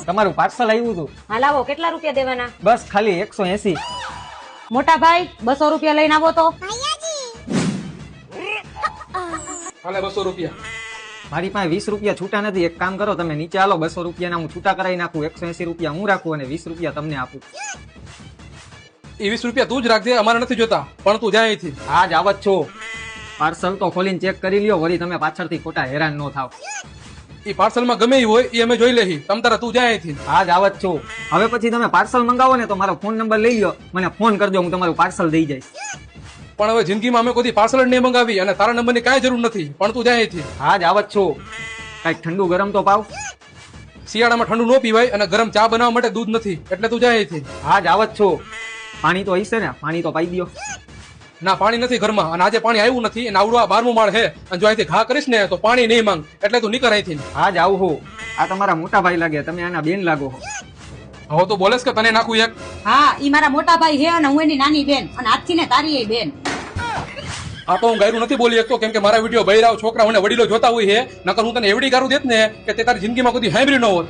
તમારું પાર્સલ આવ્યું હતું. હા લાવો, કેટલા રૂપિયા દેવાના? બસ ખાલી 180. મોટા ભાઈ 200 રૂપિયા લઈને આવો તો. હાલે 200 રૂપિયા. મારી પાસે 20 રૂપિયા છૂટા નથી. એક કામ કરો, તમે નીચે આલો, 200 રૂપિયાના હું છૂટા કરાવી નાખું. 180 રૂપિયા હું રાખું અને 20 રૂપિયા તમને આપું. એ 20 રૂપિયા તું જ રાખજે, અમારે નથી જોતા. પણ તું જાય અહીંથી. આજ આવત છો. પાર્સલ તો ખોલીને ચેક કરી લ્યો, વળી તમે પાછળથી ખોટા હેરાન ન થાવ. એ પાર્સલમાં ગમે એ હોય એ અમે જોઈ લઈ. તમ તારા તું જાય અહીંથી. આજ આવત છો. હવે પછી તમે પાર્સલ મંગાવો ને તો મારો ફોન નંબર લઈ લો, મને ફોન કરજો, હું તમારું પાર્સલ દઈ જઈશ. પણ હવે જિંદગીમાં અમે કોઈ પાર્સલ જ નહીં મંગાવી અને તારા નંબરની કાંઈ જરૂર નથી. પણ તું જાય અહીંથી. આજ આવત છો. કઈક ઠંડુ ગરમ તો પાવ. શિયાળામાં ઠંડુ ન પીવાય અને ગરમ ચા બનાવવા માટે દૂધ નથી, એટલે તું જાય અહીંથી. આજ આવત છો. પાણી તો હશે ને? પાણી તો પાઈ દો. ના, પાણી નથી ઘરમાં અને આજે પાણી આવ્યું નથી. અને આવડું આ 12મું માળ છે અને જો અહીંથી ઘા કરીશ ને તો પાણી નહીં માંગ, એટલે તું નીકળ અહીંથી. આજ આવું હો. આ તમારા મોટા ભાઈ લાગે, તમે આના બેન લાગો. હવે તો બોલેસ કે તને નાખું એક? હા, ઈ મારા મોટા ભાઈ છે અને હું એની નાની બેન, અને આજથી ને તારી એ બેન. આ તો હું ગાયરું નથી બોલી શકતો, કેમ કે મારા વિડીયો બૈરાવ છોકરા મને વડીલો જોતા હોય છે. નકર હું તને એવડી ગારું દેત ને કે તે તારી જિંદગીમાં કોઈ હાંભળ્યું ન હોત.